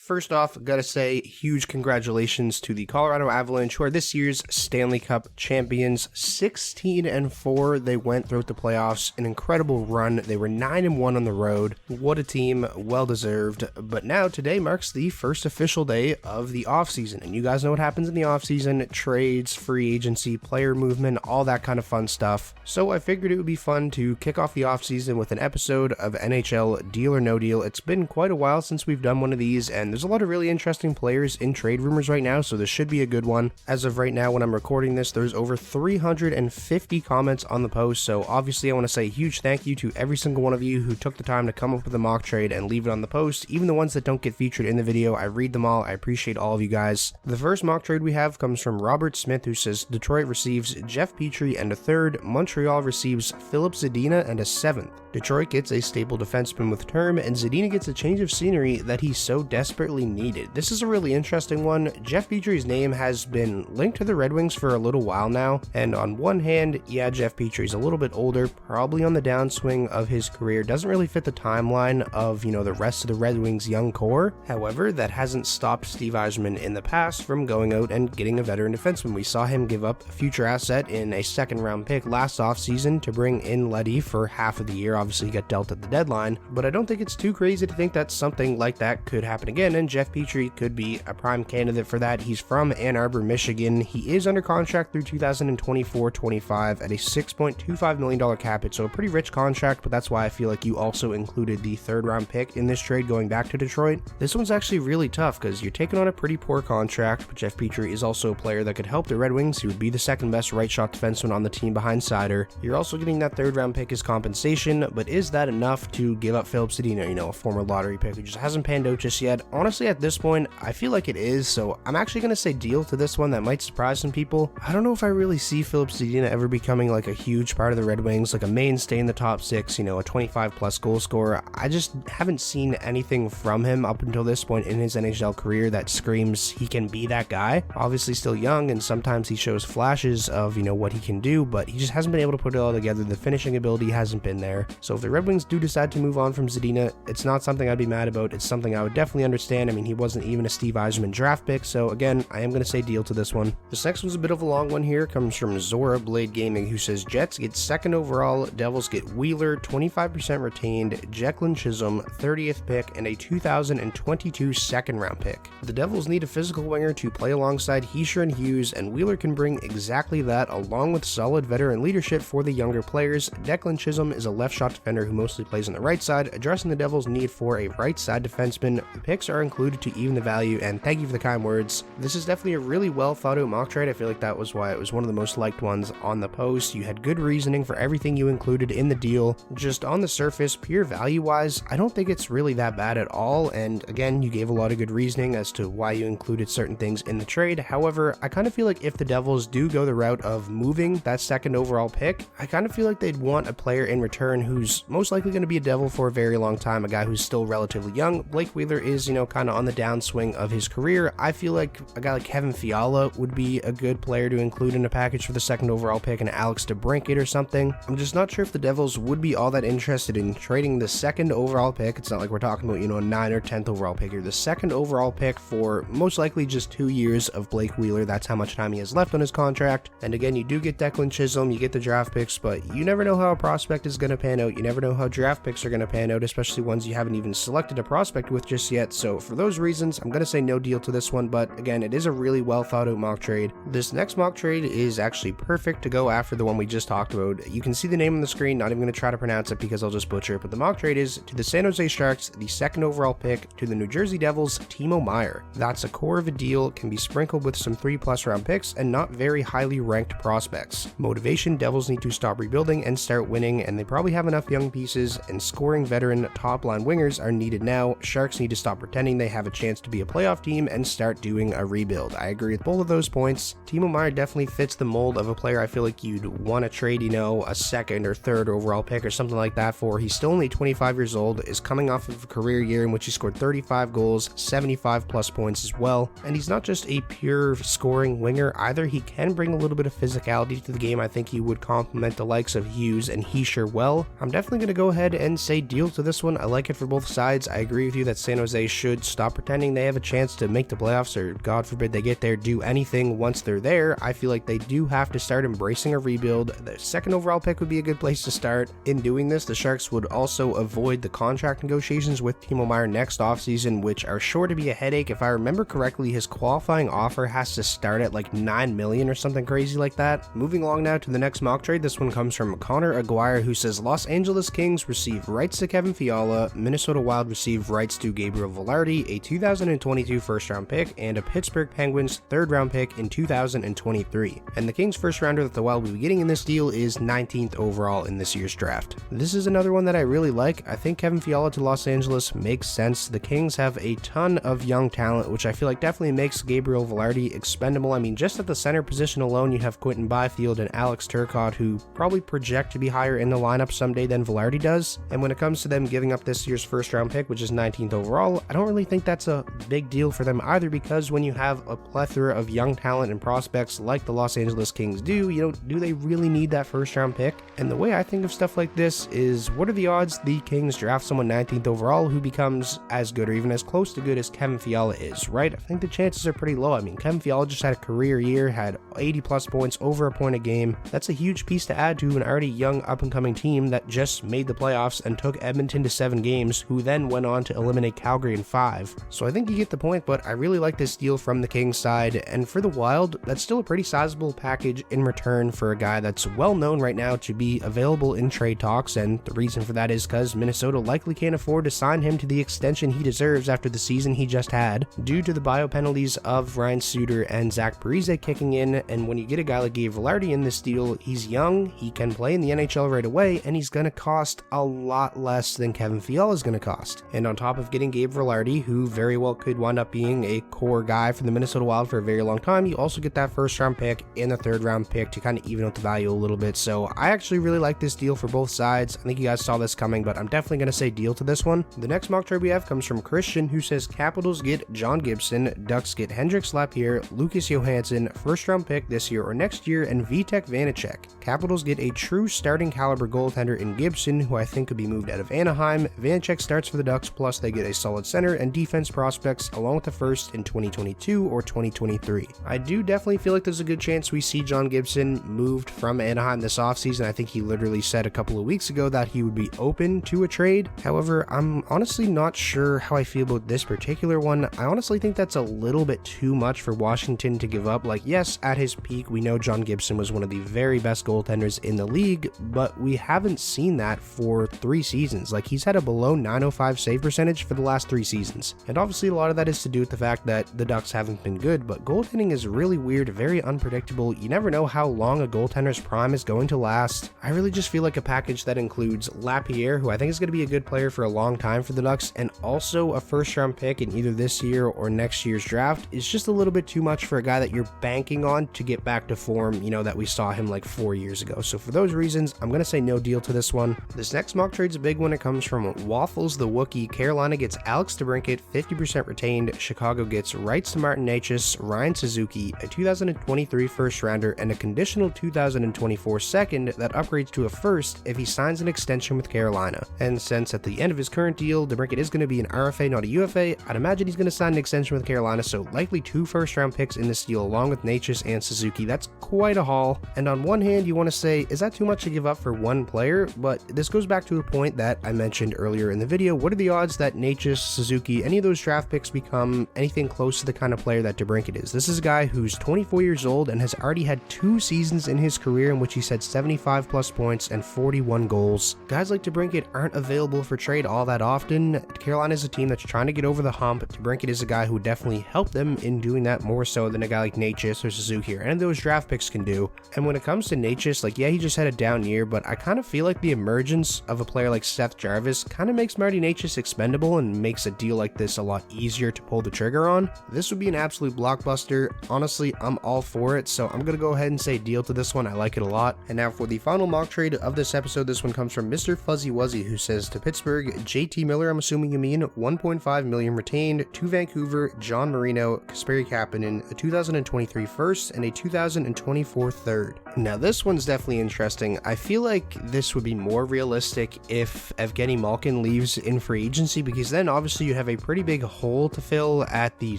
First off, gotta say huge congratulations to the Colorado Avalanche, who are this year's Stanley Cup champions. 16-4 they went throughout the playoffs, an incredible run. They were 9-1 on the road. What a team, well deserved. But now today marks the first official day of the offseason, and you guys know what happens in the offseason: trades, free agency, player movement, all that kind of fun stuff. So I figured it would be fun to kick off the offseason with an episode of NHL Deal or No Deal. It's been quite a while since we've done one of these, and there's a lot of really interesting players in trade rumors right now, so this should be a good one. As of right now, when I'm recording this, there's over 350 comments on the post, so obviously I want to say a huge thank you to every single one of you who took the time to come up with a mock trade and leave it on the post. Even the ones that don't get featured in the video, I read them all. I appreciate all of you guys. The first mock trade we have comes from Robert Smith, who says Detroit receives Jeff Petrie and a third, Montreal receives Philip Zadina and a seventh. Detroit gets a stable defenseman with term, and Zadina gets a change of scenery that he so desperately needed. This is a really interesting one. Jeff Petrie's name has been linked to the Red Wings for a little while now, and on one hand, yeah, Jeff Petrie's a little bit older, probably on the downswing of his career, doesn't really fit the timeline of, the rest of the Red Wings' young core. However, that hasn't stopped Steve Yzerman in the past from going out and getting a veteran defenseman. We saw him give up a future asset in a second-round pick last offseason to bring in Leddy for half of the year. Obviously, he got dealt at the deadline, but I don't think it's too crazy to think that something like that could happen again, and Jeff Petrie could be a prime candidate for that. He's from Ann Arbor, Michigan. He is under contract through 2024-25 at a $6.25 million cap hit, so a pretty rich contract, but that's why I feel like you also included the third-round pick in this trade going back to Detroit. This one's actually really tough because you're taking on a pretty poor contract, but Jeff Petrie is also a player that could help the Red Wings. He would be the second best right-shot defenseman on the team behind Seider. You're also getting that third-round pick as compensation, but is that enough to give up Philip Zadina, a former lottery pick who just hasn't panned out just yet? Honestly, at this point, I feel like it is, so I'm actually going to say deal to this one. That might surprise some people. I don't know if I really see Philip Zadina ever becoming like a huge part of the Red Wings, like a mainstay in the top six, a 25-plus goal scorer. I just haven't seen anything from him up until this point in his NHL career that screams he can be that guy. Obviously still young, and sometimes he shows flashes of, what he can do, but he just hasn't been able to put it all together. The finishing ability hasn't been there. So if the Red Wings do decide to move on from Zadina, it's not something I'd be mad about. It's something I would definitely understand. I mean, he wasn't even a Steve Yzerman draft pick, so again, I am going to say deal to this one. This next one's a bit of a long one here. Comes from Zora Blade Gaming, who says Jets get second overall, Devils get Wheeler, 25% retained, Jacqueline Chisholm, 30th pick, and a 2022 second round pick. The Devils need a physical winger to play alongside Hischier and Hughes, and Wheeler can bring exactly that, along with solid veteran leadership for the younger players. Declan Chisholm is a left shot defender who mostly plays on the right side, addressing the Devils' need for a right side defenseman. The picks are included to even the value, and thank you for the kind words. This is definitely a really well thought out mock trade. I feel like that was why it was one of the most liked ones on the post. You had good reasoning for everything you included in the deal. Just on the surface, pure value wise, I don't think it's really that bad at all, and again, you gave a lot of good reasoning as to why you included certain things in the trade. However, I kind of feel like if the Devils do go the route of moving that second overall pick, I kind of feel like they'd want a player in return who's most likely going to be a Devil for a very long time, a guy who's still relatively young. Blake Wheeler is, kind of on the downswing of his career. I feel like a guy like Kevin Fiala would be a good player to include in a package for the second overall pick, and Alex DeBrincat or something. I'm just not sure if the Devils would be all that interested in trading the second overall pick. It's not like we're talking about, a 9th or 10th overall pick here. The second overall pick for most likely just 2 years of Blake Wheeler. That's how much time he has left on his contract. And again, you do get Declan Chisholm, you get the draft picks, but you never know how a prospect is going to pan out. You never know how draft picks are going to pan out, especially ones you haven't even selected a prospect with just yet. So for those reasons, I'm going to say no deal to this one, but again, it is a really well thought out mock trade. This next mock trade is actually perfect to go after the one we just talked about. You can see the name on the screen, not even going to try to pronounce it because I'll just butcher it, but the mock trade is to the San Jose Sharks, the second overall pick, to the New Jersey Devils, Timo Meier. That's a core of a deal, can be sprinkled with some 3+ round picks and not very highly ranked prospects. Motivation: Devils need to stop rebuilding and start winning, and they probably have enough young pieces, and scoring veteran top line wingers are needed now. Sharks need to stop pretending they have a chance to be a playoff team and start doing a rebuild. I agree with both of those points. Timo Meier definitely fits the mold of a player I feel like you'd want to trade, a second or third overall pick or something like that for. He's still only 25 years old, is coming off of a career year in which he scored 35 goals, 75+ points as well, and he's not just a pure scoring winger either. He can bring a little bit of physicality to the game. I think he would complement the likes of Hughes and Hischier well. I'm definitely going to go ahead and say deal to this one. I like it for both sides. I agree with you that San Jose should should stop pretending they have a chance to make the playoffs, or God forbid they get there, do anything once they're there. I feel like they do have to start embracing a rebuild. The second overall pick would be a good place to start. In doing this, the Sharks would also avoid the contract negotiations with Timo Meier next offseason, which are sure to be a headache. If I remember correctly, his qualifying offer has to start at like $9 million or something crazy like that. Moving along now to the next mock trade. This one comes from Connor Aguirre, who says Los Angeles Kings receive rights to Kevin Fiala, Minnesota Wild receive rights to Gabriel Velarde, a 2022 first round pick, and a Pittsburgh Penguins third round pick in 2023. And the Kings first rounder that the Wild will be getting in this deal is 19th overall in this year's draft. This is another one that I really like. I think Kevin Fiala to Los Angeles makes sense. The Kings have a ton of young talent, which I feel like definitely makes Gabriel Velarde expendable. I mean, just at the center position alone, you have Quentin Byfield and Alex Turcotte, who probably project to be higher in the lineup someday than Velarde does. And when it comes to them giving up this year's first round pick, which is 19th overall, I don't really think that's a big deal for them either, because when you have a plethora of young talent and prospects like the Los Angeles Kings do, do they really need that first round pick? And the way I think of stuff like this is, what are the odds the Kings draft someone 19th overall who becomes as good or even as close to good as Kevin Fiala is, right? I think the chances are pretty low. I mean, Kevin Fiala just had a career year, had 80 plus points, over a point a game. That's a huge piece to add to an already young up-and-coming team that just made the playoffs and took Edmonton to 7 games, who then went on to eliminate Calgary in 5. So I think you get the point, but I really like this deal from the Kings side. And for the Wild, that's still a pretty sizable package in return for a guy that's well known right now to be available in trade talks, and the reason for that is because Minnesota likely can't afford to sign him to the extension he deserves after the season he just had, due to the bio penalties of Ryan Suter and Zach Parise kicking in. And when you get a guy like Gabe Velarde in this deal, he's young, he can play in the NHL right away, and he's going to cost a lot less than Kevin Fiala is going to cost. And on top of getting Gabe Velarde, who very well could wind up being a core guy for the Minnesota Wild for a very long time, you also get that first round pick and the third round pick to kind of even out the value a little bit. So I actually really like this deal for both sides. I think you guys saw this coming, but I'm definitely going to say deal to this one. The next mock trade we have comes from Christian, who says Capitals get John Gibson, Ducks get Hendrix Lapierre, Lucas Johansson, first round pick this year or next year, and Vitek Vanacek. Capitals get a true starting caliber goaltender in Gibson, who I think could be moved out of Anaheim. Vanacek starts for the Ducks, plus they get a solid center and defense prospects along with the first in 2022 or 2023. I do definitely feel like there's a good chance we see John Gibson moved from Anaheim this offseason. I think he literally said a couple of weeks ago that he would be open to a trade. However, I'm honestly not sure how I feel about this particular one. I honestly think that's a little bit too much for Washington to give up. Like, yes, at his peak, we know John Gibson was one of the very best goaltenders in the league, but we haven't seen that for 3 seasons. Like, he's had a below 905 save percentage for the last 3 seasons. And obviously a lot of that is to do with the fact that the Ducks haven't been good, but goaltending is really weird, very unpredictable. You never know how long a goaltender's prime is going to last. I really just feel like a package that includes Lapierre, who I think is going to be a good player for a long time for the Ducks, and also a first round pick in either this year or next year's draft is just a little bit too much for a guy that you're banking on to get back to form, that we saw him like 4 years ago. So for those reasons, I'm going to say no deal to this one. This next mock trade's a big one. It comes from Waffles the Wookie. Carolina gets Alex DeBrincat, 50% retained. Chicago gets rights to Martin Necas, Ryan Suzuki, a 2023 first rounder, and a conditional 2024 second that upgrades to a first if he signs an extension with Carolina. And since at the end of his current deal, DeBrincat is going to be an RFA, not a UFA, I'd imagine he's going to sign an extension with Carolina, so likely 2 first round picks in this deal along with Necas and Suzuki. That's quite a haul. And on one hand, you want to say, is that too much to give up for one player? But this goes back to a point that I mentioned earlier in the video. What are the odds that Necas, Suzuki, any of those draft picks become anything close to the kind of player that DeBrincat is? This is a guy who's 24 years old and has already had 2 seasons in his career in which he's had 75 plus points and 41 goals. Guys like DeBrincat aren't available for trade all that often. Carolina is a team that's trying to get over the hump. DeBrincat is a guy who would definitely help them in doing that more so than a guy like Necas or Suzuki or any of those draft picks can do. And when it comes to Necas, like, yeah, he just had a down year, but I kind of feel like the emergence of a player like Seth Jarvis kind of makes Marty Necas expendable and makes a deal like this a lot easier to pull the trigger on. This would be an absolute blockbuster. Honestly, I'm all for it, so I'm going to go ahead and say deal to this one. I like it a lot. And now for the final mock trade of this episode, this one comes from Mr. Fuzzy Wuzzy, who says to Pittsburgh, JT Miller, I'm assuming you mean, 1.5 million retained. To Vancouver, John Marino, Kasperi Kapanen, a 2023 first and a 2024 third. Now this one's definitely interesting. I feel like this would be more realistic if Evgeny Malkin leaves in free agency, because then obviously you have have a pretty big hole to fill at the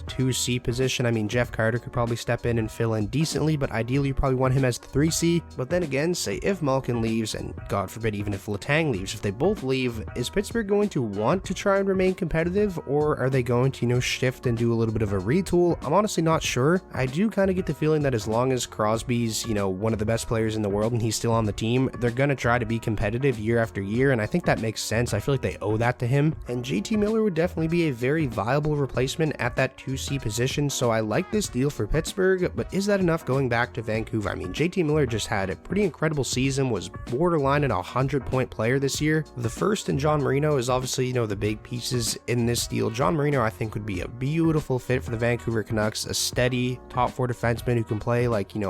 2C position. I mean, Jeff Carter could probably step in and fill in decently, but ideally you probably want him as the 3C. But then again, say if Malkin leaves, and God forbid even if Letang leaves, if they both leave, is Pittsburgh going to want to try and remain competitive, or are they going to, shift and do a little bit of a retool? I'm honestly not sure. I do kind of get the feeling that as long as Crosby's, one of the best players in the world and he's still on the team, they're going to try to be competitive year after year, and I think that makes sense. I feel like they owe that to him, and JT Miller would definitely be a very viable replacement at that 2C position, so I like this deal for Pittsburgh, but is that enough going back to Vancouver? I mean, JT Miller just had a pretty incredible season, was borderline at a 100-point player this year. The first and John Marino is obviously, the big pieces in this deal. John Marino, I think, would be a beautiful fit for the Vancouver Canucks, a steady top 4 defenseman who can play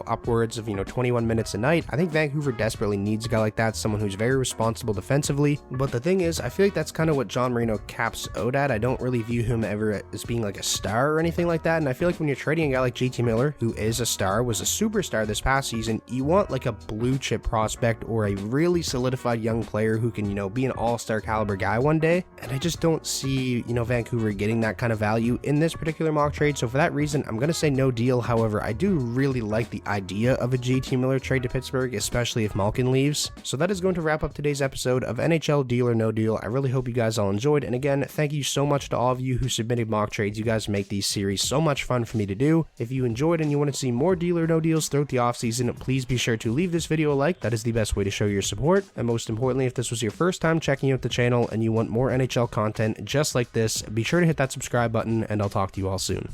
upwards of 21 minutes a night. I think Vancouver desperately needs a guy like that, someone who's very responsible defensively. But the thing is, I feel like that's kind of what John Marino caps out at. I don't really view him ever as being like a star or anything like that, and I feel like when you're trading a guy like JT Miller, who is a star, was a superstar this past season, you want like a blue chip prospect or a really solidified young player who can be an all-star caliber guy one day, and I just don't see Vancouver getting that kind of value in this particular mock trade. So for that reason, I'm going to say no deal. However, I do really like the idea of a JT Miller trade to Pittsburgh, especially if Malkin leaves. So that is going to wrap up today's episode of NHL Deal or No Deal. I really hope you guys all enjoyed, and again, thank you so much to all of you who submitted mock trades. You guys make these series so much fun for me to do. If you enjoyed and you want to see more Deal or No Deals throughout the offseason, please be sure to leave this video a like. That is the best way to show your support, and most importantly, if this was your first time checking out the channel and you want more NHL content just like this, be sure to hit that subscribe button, and I'll talk to you all soon.